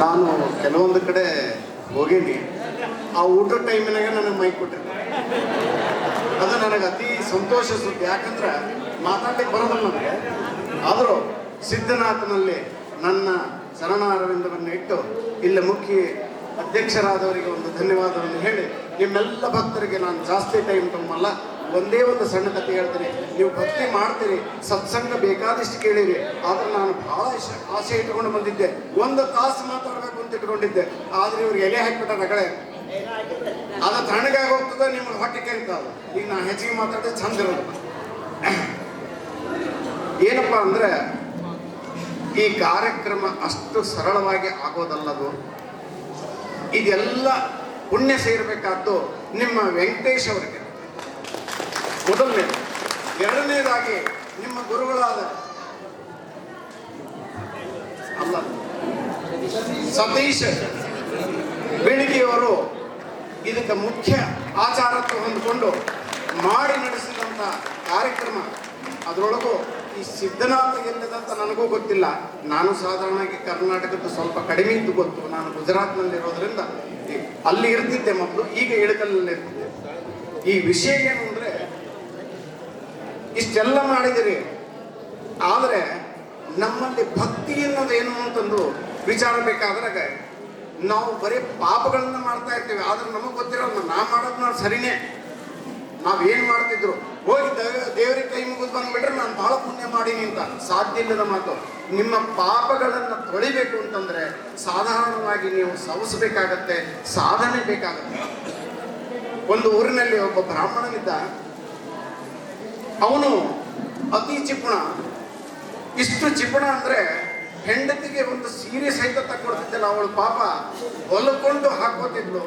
ನಾನು ಕೆಲವೊಂದು ಕಡೆ ಹೋಗೀನಿ, ಆ ಊಟ ಟೈಮಿನಾಗ ನನಗೆ ಮೈಕ್ ಕೊಟ್ಟಿರ್ತಾರೆ. ಅದು ನನಗೆ ಅತಿ ಸಂತೋಷ ಸುದ್ದಿ. ಯಾಕಂದ್ರೆ ಮಾತಾಡ್ಲಿಕ್ಕೆ ಬರೋದಿಲ್ಲ ನನಗೆ. ಆದರೂ ಸಿದ್ಧನಾಥನಲ್ಲಿ ನನ್ನ ಶರಣಾರವಿಂದವನ್ನು ಇಟ್ಟು ಇಲ್ಲಿ ಮುಖ್ಯ ಅಧ್ಯಕ್ಷರಾದವರಿಗೆ ಒಂದು ಧನ್ಯವಾದವನ್ನು ಹೇಳಿ, ನಿಮ್ಮೆಲ್ಲ ಭಕ್ತರಿಗೆ ನಾನು ಜಾಸ್ತಿ ಟೈಮ್ ತಮ್ಮಲ್ಲ, ಒಂದೇ ಒಂದು ಸಣ್ಣ ಕಥೆ ಹೇಳ್ತೀನಿ. ನೀವು ಭಕ್ತಿ ಮಾಡ್ತೀರಿ, ಸತ್ಸಂಗ ಬೇಕಾದಷ್ಟು ಕೇಳಿರಿ. ಆದ್ರೆ ನಾನು ಬಹಳ ಆಸೆ ಇಟ್ಕೊಂಡು ಬಂದಿದ್ದೆ, 1 ತಾಸು ಮಾತಾಡಬೇಕು ಅಂತ ಇಟ್ಕೊಂಡಿದ್ದೆ. ಆದ್ರೆ ಇವ್ರಿಗೆ ಎಲೆ ಹಾಕಿಬಿಟ್ಟ ರಗಳೆ, ಅದು ತಣ್ಣಗಾಗಿ ಹೋಗ್ತದೆ, ನಿಮ್ಗೆ ಹೊಟ್ಟೆ ಕರಿತಾವ. ಈಗ ನಾನು ಹೆಚ್ಚಿಗೆ ಮಾತಾಡಿದ್ರೆ ಚಂದ ಇರೋದು. ಏನಪ್ಪ ಅಂದ್ರೆ, ಈ ಕಾರ್ಯಕ್ರಮ ಅಷ್ಟು ಸರಳವಾಗಿ ಆಗೋದಲ್ಲದು. ಇದೆಲ್ಲ ಪುಣ್ಯ ಸೇರಬೇಕಾದ್ದು ನಿಮ್ಮ ವೆಂಕಟೇಶ್ ಅವರಿಗೆ ಮೊದಲನೇದು. ಎರಡನೇದಾಗಿ ನಿಮ್ಮ ಗುರುಗಳಾದ ಅಲ್ಲ ಸತೀಶ್ ಬೆಳಗಿಯವರು ಇದಕ್ಕೆ ಮುಖ್ಯ ಆಚಾರತ್ವ ಹೊಂದಿಕೊಂಡು ಮಾಡಿ ನಡೆಸಿದಂಥ ಕಾರ್ಯಕ್ರಮ. ಅದರೊಳಗೂ ಈ ಸಿದ್ಧನಾಥ ಎಲ್ಲಿದಂತ ನನಗೂ ಗೊತ್ತಿಲ್ಲ. ನಾನು ಸಾಧಾರಣವಾಗಿ ಕರ್ನಾಟಕದ ಸ್ವಲ್ಪ ಕಡಿಮೆ ಇದ್ದು ಗೊತ್ತು. ನಾನು ಗುಜರಾತ್ನಲ್ಲಿ ಇರೋದ್ರಿಂದ ಅಲ್ಲಿ ಇರ್ತಿದ್ದೆ ಮೊದಲು, ಈಗ ಇಳಕಲ್ಲಲ್ಲಿ ಇರ್ತಿದ್ದೆ. ಈ ವಿಷಯ ಏನು ಅಂದರೆ, ಇಷ್ಟೆಲ್ಲ ಮಾಡಿದಿರಿ, ಆದರೆ ನಮ್ಮಲ್ಲಿ ಭಕ್ತಿ ಅನ್ನೋದೇನು ಅಂತಂದು ವಿಚಾರ ಬೇಕಾದ್ರಾಗ ನಾವು ಬರೀ ಪಾಪಗಳನ್ನ ಮಾಡ್ತಾ ಇರ್ತೀವಿ. ಆದ್ರೆ ನಮಗೆ ಗೊತ್ತಿರೋದು ನಾ ಮಾಡೋದು ನಾನು ಸರಿನೇ. ನಾವೇನು ಮಾಡ್ತಿದ್ರು, ಹೋಗಿ ದೇವರಿಗೆ ಕೈ ಮುಗಿದು ಬಂದ್ಬಿಟ್ರೆ ನಾನು ಬಹಳ ಪುಣ್ಯ ಮಾಡೀನಿ ಅಂತ. ಸಾಧ್ಯ ಇಲ್ಲದ ಮಾತು. ನಿಮ್ಮ ಪಾಪಗಳನ್ನು ತೊಳಿಬೇಕು ಅಂತಂದ್ರೆ ಸಾಧಾರಣವಾಗಿ ನೀವು ಸವಸಬೇಕಾಗತ್ತೆ, ಸಾಧನೆ ಬೇಕಾಗತ್ತೆ. ಒಂದು ಊರಿನಲ್ಲಿ ಒಬ್ಬ ಬ್ರಾಹ್ಮಣನಿದ್ದ. ಅವನು ಅತಿ ಚಿಪುಣ. ಇಷ್ಟು ಚಿಪುಣ ಅಂದ್ರೆ ಹೆಂಡತಿಗೆ ಒಂದು ಸೀರೆ ಸಹಿತ ತಕ್ಕೊಡ್ತಿದ್ದಲ್ಲ. ಅವಳು ಪಾಪ ಹೊಲಕೊಂಡು ಹಾಕೋತಿದ್ಲು,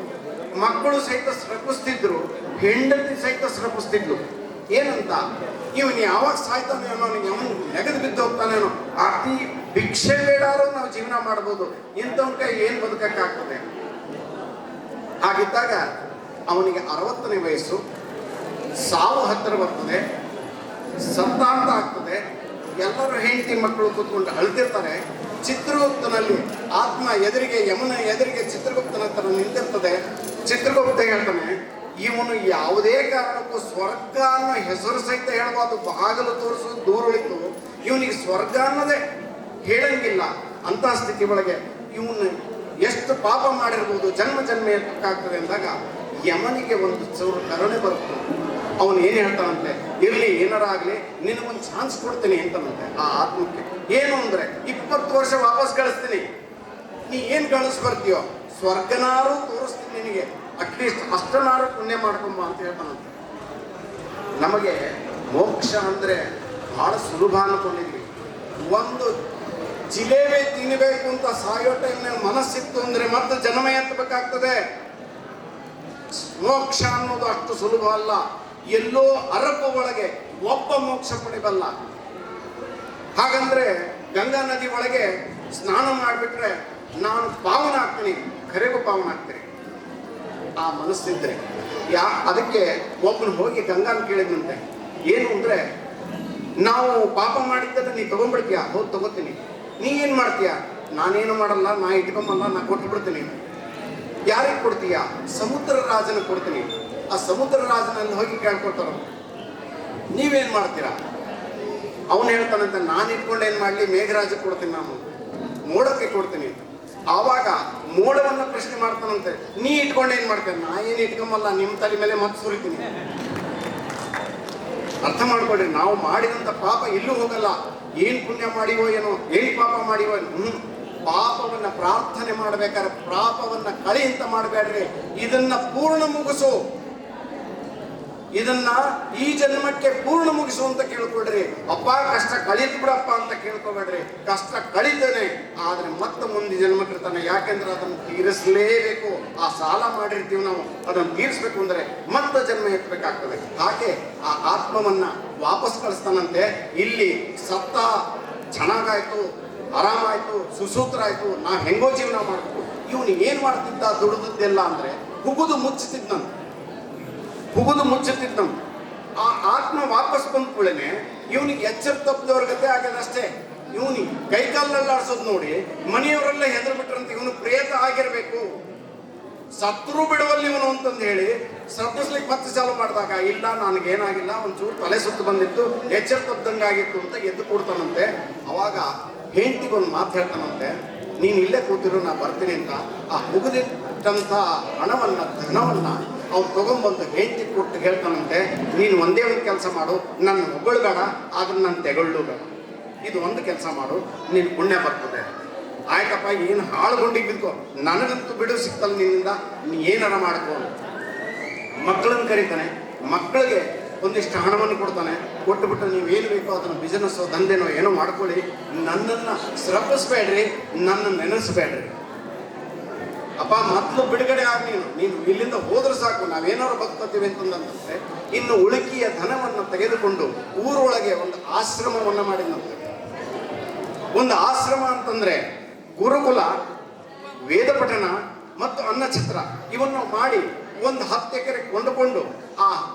ಮಕ್ಕಳು ಸಹಿತ ಸ್ರಪಿಸ್ತಿದ್ರು, ಹೆಂಡತಿ ಸಹಿತ ಸ್ರಪಿಸ್ತಿದ್ಲು. ಏನಂತ, ಇವನು ಯಾವಾಗ ಸಾಯ್ತಾನೇನೋ, ಅವನು ನೆಗೆದು ಬಿದ್ದು ಹೋಗ್ತಾನೇನೋ, ಅತಿ ಭಿಕ್ಷೆ ಬೇಡಾರು ನಾವು ಜೀವನ ಮಾಡ್ಬೋದು, ಇಂಥವನ ಕೈ ಏನು ಬದುಕಕ್ಕಾಗ್ತದೆ. ಹಾಗಿದ್ದಾಗ ಅವನಿಗೆ 60ನೇ ವಯಸ್ಸು, ಸಾವು ಹತ್ತಿರ ಬರ್ತದೆ, ಸಂತಾಂತ ಆಗ್ತದೆ. ಎಲ್ಲರೂ ಹೆಂಡತಿ ಮಕ್ಕಳು ಕೂತ್ಕೊಂಡು ಅಳ್ತಿರ್ತಾರೆ. ಚಿತ್ರಗುಪ್ತನಲ್ಲಿ ಆತ್ಮ ಎದುರಿಗೆ, ಯಮುನ ಎದುರಿಗೆ ಚಿತ್ರಗುಪ್ತನ ಹತ್ರ ನಿಂತಿರ್ತದೆ. ಚಿತ್ರಗುಪ್ತ ಹೇಳ್ತಾನೆ, ಇವನು ಯಾವುದೇ ಕಾರಣಕ್ಕೂ ಸ್ವರ್ಗ ಅನ್ನೋ ಹೆಸರು ಸಹಿತ ಹೇಳ್ಬಾರ್ದು, ಬಾಗಿಲು ತೋರಿಸೋದು ದೂರ ಉಳಿತು, ಇವನಿಗೆ ಸ್ವರ್ಗ ಅನ್ನೋದೇ ಹೇಳಂಗಿಲ್ಲ. ಅಂತಹ ಸ್ಥಿತಿ ಒಳಗೆ ಇವನು ಎಷ್ಟು ಪಾಪ ಮಾಡಿರ್ಬೋದು, ಜನ್ಮ ಜನ್ಮ ಎತ್ತಕ್ಕಾಗ್ತದೆ ಅಂದಾಗ ಯಮನಿಗೆ ಒಂದು ಚೂರು ಕರುಣೆ ಬರುತ್ತೆ. ಅವನು ಏನು ಹೇಳ್ತಾನಂತೆ, ಇರಲಿ ಏನಾರ ಆಗಲಿ ನಿನಗೊಂದು ಚಾನ್ಸ್ ಕೊಡ್ತೀನಿ ಅಂತನಂತೆ ಆ ಆತ್ಮಕ್ಕೆ. ಏನು ಅಂದರೆ, 20 ವರ್ಷ ವಾಪಸ್ ಕಳಿಸ್ತೀನಿ, ನೀ ಏನು ಕಳಿಸ್ಬರ್ತೀಯೋ ಸ್ವರ್ಗನಾರು ತೋರಿಸ್ತೀನಿ ನಿನಗೆ, ಅಟ್ಲೀಸ್ಟ್ ಅಷ್ಟನಾರು ಪುಣ್ಯ ಮಾಡ್ಕೊಂಬ ಅಂತ ಹೇಳ್ತಾನಂತೆ. ನಮಗೆ ಮೋಕ್ಷ ಅಂದರೆ ಬಹಳ ಸುಲಭ ಅನ್ಕೊಂಡಿದ್ವಿ. ಒಂದು ಜಿಲೇಬಿ ತಿನ್ನಬೇಕು ಅಂತ ಸಾಯೋ ಟೈಮ್ನಾಗ ಮನಸ್ಸಿತ್ತು ಅಂದರೆ ಮತ್ತೆ ಜನ್ಮ ಎತ್ತಬೇಕಾಗ್ತದೆ. ಮೋಕ್ಷ ಅನ್ನೋದು ಅಷ್ಟು ಸುಲಭ ಅಲ್ಲ. ಎಲ್ಲೋ ಅರಬ್ಬ ಒಳಗೆ ಒಬ್ಬ ಮೋಕ್ಷ ಪಡಿಬಲ್ಲ. ಹಾಗಂದ್ರೆ ಗಂಗಾ ನದಿ ಒಳಗೆ ಸ್ನಾನ ಮಾಡಿಬಿಟ್ರೆ ನಾನು ಪಾವನ ಆಗ್ತೀನಿ, ಕರೆಗೂ ಪಾವನ ಆಗ್ತೀನಿ ಆ ಮನಸ್ಸಿದ್ರೆ. ಅದಕ್ಕೆ ಒಬ್ಬನು ಹೋಗಿ ಗಂಗಾನ ಕೇಳಿದಂತೆ, ಏನು ಅಂದ್ರೆ, ನಾವು ಪಾಪ ಮಾಡಿದ್ದನ್ನು ನೀ ತಗೊಂಡ್ಬಿಡ್ತೀಯ? ಹೌದು ತಗೋತೀನಿ. ನೀ ಏನು ಮಾಡ್ತೀಯ? ನಾನೇನು ಮಾಡಲ್ಲ, ನಾ ಇಟ್ಕೊಂಬಲ್ಲ, ನಾ ಕೊಟ್ಟು ಬಿಡ್ತೀನಿ. ಯಾರಿಗೆ ಕೊಡ್ತೀಯ? ಸಮುದ್ರ ರಾಜನ ಕೊಡ್ತೀನಿ. ಆ ಸಮುದ್ರ ರಾಜನಲ್ಲಿ ಹೋಗಿ ಕೇಳ್ಕೊಡ್ತಾರ, ನೀವೇನು ಮಾಡ್ತೀರಾ? ಅವನು ಹೇಳ್ತಾನಂತೆ, ನಾನು ಇಟ್ಕೊಂಡು ಏನು ಮಾಡಲಿ, ಮೇಘರಾಜ ಕೊಡ್ತೀನಿ, ನಾನು ಮೋಡಕ್ಕೆ ಕೊಡ್ತೀನಿ. ಆವಾಗ ಮೋಡವನ್ನು ಪ್ರಶ್ನೆ ಮಾಡ್ತಾನಂತೆ, ನೀ ಇಟ್ಕೊಂಡು ಏನು ಮಾಡ್ತೇನೆ? ನಾ ಏನು ಇಟ್ಕೊಂಬಲ್ಲ, ನಿಮ್ಮ ತಲೆ ಮೇಲೆ ಮತ್ತೆ ಸುರಿತೀನಿ. ಅರ್ಥ ಮಾಡ್ಕೊಳ್ರಿ, ನಾವು ಮಾಡಿದಂಥ ಪಾಪ ಎಲ್ಲೂ ಹೋಗಲ್ಲ. ಏನು ಪುಣ್ಯ ಮಾಡಿವೋ ಏನೋ, ಏನು ಪಾಪ ಮಾಡಿವೋ ಏನೋ, ಪಾಪವನ್ನ ಪ್ರಾರ್ಥನೆ ಮಾಡ್ಬೇಕಾದ್ರೆ ಪಾಪವನ್ನ ಕಳಿ ಅಂತ ಮಾಡಬೇಡ್ರಿ, ಇದನ್ನ ಪೂರ್ಣ ಮುಗಿಸು, ಇದನ್ನ ಈ ಜನ್ಮಕ್ಕೆ ಪೂರ್ಣ ಮುಗಿಸು ಅಂತ ಕೇಳ್ಕೊಡ್ರಿ. ಅಪ್ಪ ಕಷ್ಟ ಕಳೀತು ಬಿಡಪ್ಪ ಅಂತ ಕೇಳ್ಕೊಬೇಡ್ರಿ. ಕಷ್ಟ ಕಳೀತಾನೆ, ಆದ್ರೆ ಮತ್ತೆ ಮುಂದೆ ಜನ್ಮಕ್ಕಿರ್ತಾನೆ. ಯಾಕೆಂದ್ರೆ ಅದನ್ನು ತೀರಿಸಲೇಬೇಕು. ಆ ಸಾಲ ಮಾಡಿರ್ತೀವಿ ನಾವು, ಅದನ್ನು ತೀರಿಸ್ಬೇಕು ಅಂದ್ರೆ ಮತ್ತೆ ಜನ್ಮ ಎತ್ತಬೇಕಾಗ್ತದೆ. ಹಾಗೆ ಆ ಆತ್ಮವನ್ನ ವಾಪಸ್ ಕಳಿಸ್ತಾನಂತೆ. ಇಲ್ಲಿ ಸತ್ತ ಚೆನ್ನಾಗಾಯ್ತು, ಆರಾಮಾಯ್ತು, ಸುಸೂತ್ರ ಆಯ್ತು, ನಾ ಹೆಂಗೋ ಜೀವನ ಮಾಡ್ಬೇಕು. ಇವನು ಏನ್ ಮಾಡ್ತಿದ್ದ, ದುಡಿದದ್ದೆಲ್ಲ ಅಂದ್ರೆ ಹುಗುದು ಮುಚ್ಚುತ್ತಿದ್ದಂತೆ, ಹುಗುದು ಮುಚ್ಚುತ್ತಿದ್ದಂತೆ. ಆ ಆತ್ಮ ವಾಪಸ್ ಬಂದ ಕೂಡಲೇ ಇವನಿಗೆ ಎಚ್ಚರ ತಪ್ಪದವ್ರ ಗತೆ ಆಗ್ಯದಷ್ಟೇ. ಇವನು ಕೈಕಾಲಲ್ಲಿ ಆಡ್ಸೋದು ನೋಡಿ ಮನೆಯವರೆಲ್ಲ ಹೆದರು ಬಿಟ್ರಂತ ಇವನು ಪ್ರೇತ ಆಗಿರ್ಬೇಕು, ಸತ್ರು ಬಿಡುವಲ್ಲಿ ಇವನು ಅಂತಂದು ಹೇಳಿ ಸತ್ತಿಸ್ಲಿಕ್ಕೆ ಮತ್ತೆ ಚಾಲು ಮಾಡಿದಾಗ, ಇಲ್ಲ ನನಗೇನಾಗಿಲ್ಲ, ಒಂಚೂರು ತಲೆ ಸುತ್ತು ಬಂದಿತ್ತು, ಎಚ್ಚರ ತಪ್ಪದಂಗಾಗಿತ್ತು ಅಂತ ಎದ್ದು ಕೊಡ್ತಾನಂತೆ. ಅವಾಗ ಹೆಂಡತಿಗೊಂದು ಮಾತು ಹೇಳ್ತಾನಂತೆ, ನೀನು ಇಲ್ಲೇ ಕೂತಿರು, ನಾ ಬರ್ತೀನಿ ಅಂತ. ಆ ಮುಗಿದಿಟ್ಟಂಥ ಧನವನ್ನ ಅವ್ನು ತಗೊಂಡ್ಬಂದು ಹೆಂಡತಿ ಕೊಟ್ಟು ಹೇಳ್ತಾನಂತೆ, ನೀನು ಒಂದೇ ಒಂದು ಕೆಲಸ ಮಾಡು, ನನ್ನ ಹೊಗಳುಬೇಡ, ಆದ್ರೆ ನಾನು ತೆಗೊಳ್ಳು ಬೇಡ, ಇದು ಒಂದು ಕೆಲಸ ಮಾಡು, ನೀನು ಪುಣ್ಯ ಬರ್ತದೆ. ಆಯ್ತಪ್ಪ, ಏನು ಹಾಳುಗೊಂಡಿಗೆ ಬಿದ್ದು ನನಗಂತೂ ಬಿಡು ಸಿಕ್ತಲ್ಲ ನಿನ್ನಿಂದ, ನೀ ಏನಾರ ಮಾಡ್ಕೊ. ಮಕ್ಕಳನ್ನು ಕರೀತಾನೆ, ಮಕ್ಕಳಿಗೆ ಒಂದಿಷ್ಟು ಹಣವನ್ನು ಕೊಡ್ತಾನೆ, ಕೊಟ್ಟುಬಿಟ್ಟು ನೀವೇನು ಬೇಕೋ ಅದನ್ನು ಬಿಸ್ನೆಸ್ಸೋ ದಂಧೆನೋ ಏನೋ ಮಾಡ್ಕೊಳ್ಳಿ, ನನ್ನನ್ನು ಸ್ರಪಿಸ್ಬೇಡ್ರಿ, ನನ್ನ ನೆನೆಸ್ಬೇಡ್ರಿ. ಅಪ್ಪ ಮೊದಲು ಬಿಡುಗಡೆ ಆಗಿ ನೀನು ಇಲ್ಲಿಂದ ಹೋದ್ರೆ ಸಾಕು, ನಾವೇನಾರು ಬದುಕೋತೀವಿ ಅಂತಂದಂತೆ. ಇನ್ನು ಉಳುಕಿಯ ಧನವನ್ನು ತೆಗೆದುಕೊಂಡು ಊರೊಳಗೆ ಒಂದು ಆಶ್ರಮವನ್ನು ಮಾಡಿದಂತೆ. ಒಂದು ಆಶ್ರಮ ಅಂತಂದ್ರೆ ಗುರುಕುಲ, ವೇದ ಪಠಣ ಮತ್ತು ಅನ್ನಛತ್ರ ಇವನ್ನು ಮಾಡಿ ಒಂದು 10 ಎಕರೆ ಕೊಂಡುಕೊಂಡು ಆ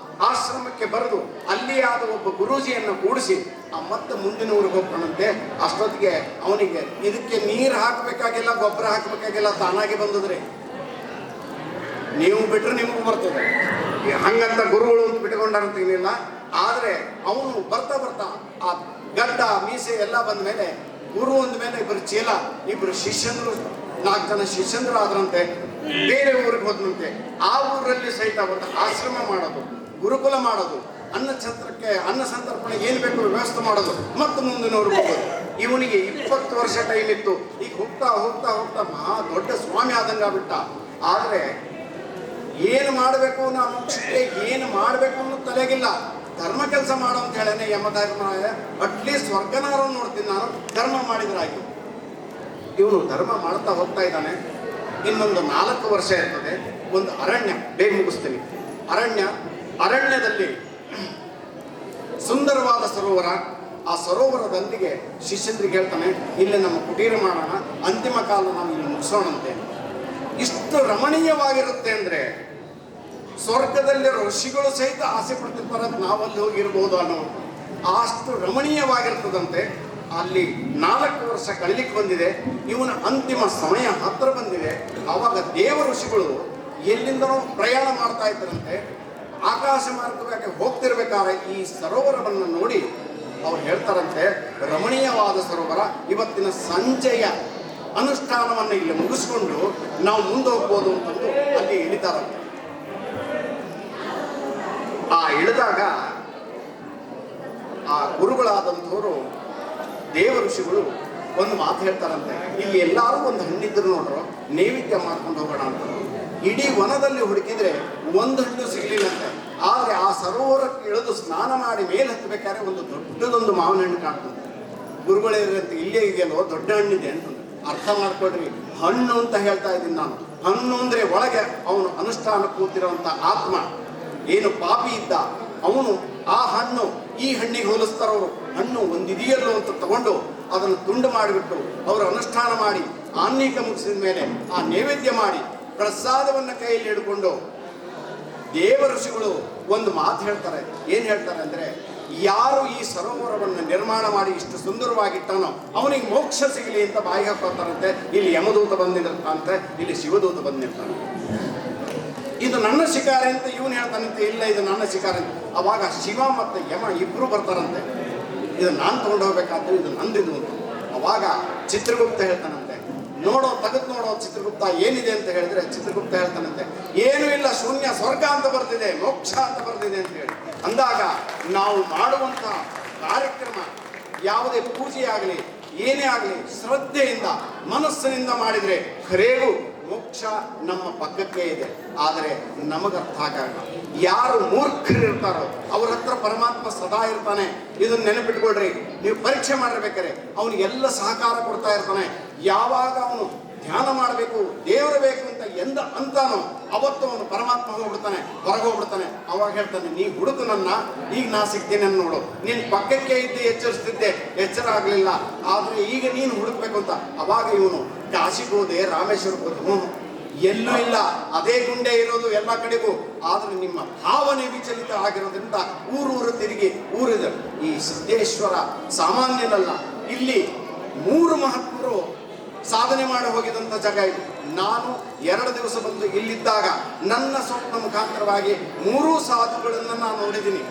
ಆಶ್ರಮಕ್ಕೆ ಬರೆದು ಅಲ್ಲಿ ಆದ ಒಬ್ಬ ಗುರೂಜಿಯನ್ನು ಕೂಡಿಸಿ ಮತ್ತೆ ಮುಂದಿನ ಊರಿಗೆ ಹೋಗ್ತಾನಂತೆ. ಅಷ್ಟೊತ್ತಿಗೆ ಅವನಿಗೆ ಇದಕ್ಕೆ ನೀರು ಹಾಕಬೇಕಾಗಿಲ್ಲ, ಗೊಬ್ಬರ ಹಾಕಬೇಕಾಗಿಲ್ಲ, ತಾನಾಗಿ ಬಂದದ್ರಿ. ನೀವು ಬಿಟ್ರೆ ನಿಮಗೂ ಬರ್ತದೆ, ಹಂಗಂತ ಗುರುಗಳು ಅಂತ ಬಿಟ್ಕೊಂಡಾರಂತೇನಿಲ್ಲ. ಆದರೆ ಅವನು ಬರ್ತಾ ಬರ್ತಾ ಆ ಗಡ್ಡ ಮೀಸೆ ಎಲ್ಲ ಬಂದ ಮೇಲೆ ಗುರು ಅಂದ ಮೇಲೆ ಇಬ್ಬರು ಚೇಲ, ಇಬ್ಬರು ಶಿಷ್ಯಂದ್ರು, 4 ಜನ ಶಿಷ್ಯಂದ್ರು ಆದ್ರಂತೆ. ಬೇರೆ ಊರಿಗೆ ಹೋದಂತೆ. ಆ ಊರಲ್ಲಿ ಸಹಿತ ಒಂದು ಆಶ್ರಮ ಮಾಡೋದು, ಗುರುಕುಲ ಮಾಡೋದು, ಅನ್ನ ಸಂತರ್ಪಣೆ ಏನು ಬೇಕು ವ್ಯವಸ್ಥೆ ಮಾಡೋದು, ಮತ್ತು ಮುಂದಿನವ್ರಿಗೆ ಹೋಗೋದು. ಇವನಿಗೆ 20 ವರ್ಷ ಟೈಮ್ ಇತ್ತು. ಈಗ ಹೋಗ್ತಾ ಹೋಗ್ತಾ ಹೋಗ್ತಾ ಮಹಾ ದೊಡ್ಡ ಸ್ವಾಮಿ ಆದಂಗ ಬಿಟ್ಟ. ಆದರೆ ಏನು ಮಾಡಬೇಕು, ನಾ ಮೋಕ್ಷಕ್ಕೆ ಏನು ಮಾಡಬೇಕು ಅನ್ನೋದು ತಲೆಗಿಲ್ಲ. ಧರ್ಮ ಕೆಲಸ ಮಾಡೋ ಅಂತ ಹೇಳೇನೆ ಯಮಧರ್ಮರಾಯ, ಅಟ್ಲೀಸ್ಟ್ ಸ್ವರ್ಗನಾರು ನೋಡ್ತೀನಿ ನಾನು, ಧರ್ಮ ಮಾಡಿದ್ರಾಯ್ತು. ಇವನು ಧರ್ಮ ಮಾಡ್ತಾ ಹೋಗ್ತಾ ಇದ್ದಾನೆ. ಇನ್ನೊಂದು 4 ವರ್ಷ ಇರ್ತದೆ. ಒಂದು ಅರಣ್ಯ, ಬೇಗ ಮುಗಿಸ್ತೀನಿ. ಅರಣ್ಯದಲ್ಲಿ ಸುಂದರವಾದ ಸರೋವರ. ಆ ಸರೋವರದೊಂದಿಗೆ ಶಿಷ್ಯಂದ್ರಿಗೆ ಹೇಳ್ತಾನೆ, ಇಲ್ಲಿ ನಮ್ಮ ಕುಟೀರ ಮಾಡೋಣ, ಅಂತಿಮ ಕಾಲ ನಾವು ಇಲ್ಲಿ ಮುಗಿಸೋಣಂತೆ. ಇಷ್ಟು ರಮಣೀಯವಾಗಿರುತ್ತೆ ಅಂದರೆ ಸ್ವರ್ಗದಲ್ಲಿ ಋಷಿಗಳು ಸಹಿತ ಆಸೆ ಪಡ್ತಿರ್ತಾರೆ, ನಾವಲ್ಲಿ ಹೋಗಿರ್ಬೋದು ಅನ್ನೋ ಅಷ್ಟು ರಮಣೀಯವಾಗಿರ್ತದಂತೆ. ಅಲ್ಲಿ 4 ವರ್ಷ ಕಳೀಲಿಕ್ಕೆ ಬಂದಿದೆ. ಇವನ ಅಂತಿಮ ಸಮಯ ಹತ್ರ ಬಂದಿದೆ. ಆವಾಗ ದೇವ ಋಷಿಗಳು ಎಲ್ಲಿಂದನೋ ಪ್ರಯಾಣ ಮಾಡ್ತಾ ಇದ್ದರಂತೆ. ಆಕಾಶ ಮಾರ್ಗವಾಗಿ ಹೋಗ್ತಿರ್ಬೇಕಾದ್ರೆ ಈ ಸರೋವರವನ್ನು ನೋಡಿ ಅವ್ರು ಹೇಳ್ತಾರಂತೆ, ರಮಣೀಯವಾದ ಸರೋವರ, ಇವತ್ತಿನ ಸಂಜೆಯ ಅನುಷ್ಠಾನವನ್ನು ಇಲ್ಲಿ ಮುಗಿಸ್ಕೊಂಡು ನಾವು ಮುಂದೆ ಹೋಗ್ಬೋದು ಅಂತಂದು ಅಲ್ಲಿ ಇಳಿತಾರಂತೆ. ಆ ಇಳಿದಾಗ ಆ ಗುರುಗಳಾದಂಥವರು ದೇವ ಋಷಿಗಳು ಒಂದು ಮಾತು ಹೇಳ್ತಾರಂತೆ, ಇಲ್ಲಿ ಎಲ್ಲರೂ ಒಂದು ಹಣ್ಣಿದ್ರು ನೋಡ್ರು, ನೈವೇದ್ಯ ಮಾಡ್ಕೊಂಡು ಹೋಗೋಣ ಅಂತ. ಇಡೀ ವನದಲ್ಲಿ ಹುಡುಕಿದ್ರೆ ಒಂದು ಹಣ್ಣು ಸಿಗ್ಲಿಲ್ಲಂತೆ. ಆದರೆ ಆ ಸರೋವರಕ್ಕೆ ಇಳಿದು ಸ್ನಾನ ಮಾಡಿ ಮೇಲೆ ಹತ್ತಬೇಕಾದ್ರೆ ಒಂದು ದೊಡ್ಡದೊಂದು ಮಾವಿನ ಹಣ್ಣು ಕಾಣ್ತದೆ. ಗುರುಗಳಿರಂತೆ, ಇಲ್ಲೇ ಇದೆಯಲ್ಲೋ ದೊಡ್ಡ ಹಣ್ಣಿದೆ ಅಂತಂದ್ರೆ ಅರ್ಥ ಮಾಡ್ಕೊಳ್ರಿ, ಹಣ್ಣು ಅಂತ ಹೇಳ್ತಾ ಇದ್ದೀನಿ ನಾನು. ಹಣ್ಣು ಅಂದ್ರೆ ಒಳಗೆ ಅವನು ಅನುಷ್ಠಾನ ಕೂತಿರುವಂತ ಆತ್ಮ ಏನು ಪಾಪಿ ಇದ್ದ ಅವನು ಆ ಹಣ್ಣು ಈ ಹಣ್ಣಿಗೆ ಹೋಲಿಸ್ತಾರವರು. ಹಣ್ಣು ಒಂದಿದೆಯಲ್ಲೋ ಅಂತ ತಗೊಂಡು ಅದನ್ನು ತುಂಡು ಮಾಡಿಬಿಟ್ಟು ಅವರು ಅನುಷ್ಠಾನ ಮಾಡಿ ಆನ್ನಿಕ ಮುಗಿಸಿದ ಮೇಲೆ ಆ ನೈವೇದ್ಯ ಮಾಡಿ ಪ್ರಸಾದವನ್ನು ಕೈಯಲ್ಲಿ ಹಿಡ್ಕೊಂಡು ದೇವ ಋಷಿಗಳು ಒಂದು ಮಾತು ಹೇಳ್ತಾರೆ. ಏನು ಹೇಳ್ತಾರೆ ಅಂದರೆ, ಯಾರು ಈ ಸರೋವರವನ್ನು ನಿರ್ಮಾಣ ಮಾಡಿ ಇಷ್ಟು ಸುಂದರವಾಗಿಟ್ಟಾನೋ ಅವನಿಗೆ ಮೋಕ್ಷ ಸಿಗಲಿ ಅಂತ ಬಾಯಿ ಹಾಕೋತಾರಂತೆ. ಇಲ್ಲಿ ಯಮದೂತ ಬಂದಿರ್ತಾನಂತೆ, ಇಲ್ಲಿ ಶಿವದೂತ ಬಂದಿರ್ತಾನೆ. ಇದು ನನ್ನ ಶಿಕಾರ ಅಂತ ಇವನು ಹೇಳ್ತಾನಂತೆ, ಇಲ್ಲ ಇದು ನನ್ನ ಶಿಕಾರ ಅಂತ. ಅವಾಗ ಶಿವ ಮತ್ತು ಯಮ ಇಬ್ಬರು ಬರ್ತಾರಂತೆ, ಇದು ನಾನು ತಗೊಂಡು ಹೋಗ್ಬೇಕಾದ್ದು, ಇದು ನಂದಿದು ಅಂತ. ಅವಾಗ ಚಿತ್ರಗುಪ್ತ ಹೇಳ್ತಾನಂತೆ, ತೆಗೆದು ನೋಡೋ ಚಿತ್ರಗುಪ್ತ ಏನಿದೆ ಅಂತ ಹೇಳಿದ್ರೆ, ಚಿತ್ರಗುಪ್ತ ಹೇಳ್ತಾನಂತೆ, ಏನೂ ಇಲ್ಲ, ಶೂನ್ಯ, ಸ್ವರ್ಗ ಅಂತ ಬರ್ತಿದೆ, ಮೋಕ್ಷ ಅಂತ ಬರ್ತಿದೆ ಅಂತ ಹೇಳಿ ಅಂದಾಗ, ನಾವು ಮಾಡುವಂಥ ಕಾರ್ಯಕ್ರಮ ಯಾವುದೇ ಪೂಜೆ ಆಗಲಿ ಏನೇ ಆಗಲಿ ಶ್ರದ್ಧೆಯಿಂದ ಮನಸ್ಸಿನಿಂದ ಮಾಡಿದರೆ ಖರೇಗೂ ಮೋಕ್ಷ ನಮ್ಮ ಪಕ್ಕಕ್ಕೆ ಇದೆ. ಆದರೆ ನಮಗರ್ಥ ಆಗಲ್ಲ. ಯಾರು ಮೂರ್ಖರಿರ್ತಾರೋ ಅವ್ರ ಹತ್ರ ಪರಮಾತ್ಮ ಸದಾ ಇರ್ತಾನೆ. ಇದನ್ನ ನೆನಪಿಟ್ಕೊಳ್ರಿ. ನೀವು ಪರೀಕ್ಷೆ ಮಾಡಿರ್ಬೇಕಾರೆ ಅವನಿಗೆಲ್ಲ ಸಹಕಾರ ಕೊಡ್ತಾ ಇರ್ತಾನೆ. ಯಾವಾಗ ಅವನು ಧ್ಯಾನ ಮಾಡಬೇಕು, ದೇವರು ಬೇಕು ಅಂತ ಅಂತಾನೋ ಅವತ್ತು ಅವನು ಪರಮಾತ್ಮ ಹೋಗ್ಬಿಡ್ತಾನೆ, ಹೊರಗೋಗ್ಬಿಡ್ತಾನೆ. ಅವಾಗ ಹೇಳ್ತಾನೆ, ನೀ ಹುಡುಕು ನನ್ನ, ಈಗ ನಾ ಸಿಗ್ತೇನೆ ನೋಡು. ನೀನು ಪಕ್ಕಕ್ಕೆ ಇದ್ದು ಎಚ್ಚರಿಸ್ತಿದ್ದೆ, ಎಚ್ಚರ ಆಗಲಿಲ್ಲ, ಆದರೆ ಈಗ ನೀನು ಹುಡುಕ್ಬೇಕು ಅಂತ. ಅವಾಗ ಇವನು ಕಾಶಿಗೆ ಹೋದೆ, ರಾಮೇಶ್ವರಕ್ಕೆ ಹೋದ, ಎಲ್ಲೂ ಇಲ್ಲ, ಅದೇ ಗುಂಡೆ ಇರೋದು ಎಲ್ಲ ಕಡೆಗೂ. ಆದರೆ ನಿಮ್ಮ ಭಾವನೆ ವಿಚಲಿತ ಆಗಿರೋದ್ರಿಂದ ಊರೂರು ತಿರುಗಿ ಊರಿದ ಈ ಸಿದ್ದೇಶ್ವರ ಸಾಮಾನ್ಯನಲ್ಲ. ಇಲ್ಲಿ ಮೂರು ಮಹಾತ್ಮರು ಸಾಧನೆ ಮಾಡಿ ಹೋಗಿದಂಥ ಜಾಗ ಇದು. ನಾನು 2 ದಿವಸ ಬಂದು ಇಲ್ಲಿದ್ದಾಗ ನನ್ನ ಸ್ವಪ್ನ ಮುಖಾಂತರವಾಗಿ 3 ಸಾಧುಗಳನ್ನು ನಾನು ನೋಡಿದ್ದೀನಿ.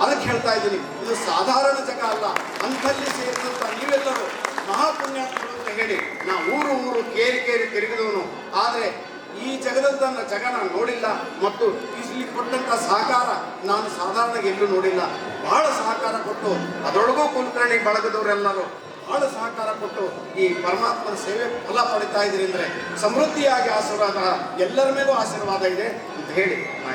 ಅದಕ್ಕೆ ಹೇಳ್ತಾ ಇದ್ದೀನಿ, ಇದು ಸಾಧಾರಣ ಜಾಗ ಅಲ್ಲ. ಅಂಥಲ್ಲಿ ಸೇರಿದಂಥ ನೀವೆಲ್ಲರೂ ಮಹಾಪುಣ್ಯಾತ್ಮರು ಅಂತ ಹೇಳಿ ನಾ ಊರು ಕೇರಿ ತಿರುಗಿದವನು. ಆದರೆ ಈ ಜಗದಂತ ಜಾಗ ನಾನು ನೋಡಿಲ್ಲ ಮತ್ತು ಇಲ್ಲಿ ಕೊಟ್ಟಂಥ ಸಹಕಾರ ನಾನು ಸಾಧಾರಣ ಎಲ್ಲೂ ನೋಡಿಲ್ಲ. ಬಹಳ ಸಹಕಾರ ಕೊಟ್ಟು, ಅದರೊಳಗೂ ಕುಲಕರ್ಣಿ ಬಳಗದವರೆಲ್ಲರೂ ಬಹಳ ಸಹಕಾರ ಕೊಟ್ಟು ಈ ಪರಮಾತ್ಮನ ಸೇವೆ ಫಲ ಪಡಿತಾ ಇದ್ರಿ ಅಂದರೆ ಸಮೃದ್ಧಿಯಾಗಿ ಆಶೀರ್ವಾದ, ಎಲ್ಲರ ಮೇಲೂ ಆಶೀರ್ವಾದ ಇದೆ ಅಂತ ಹೇಳಿ ನಾ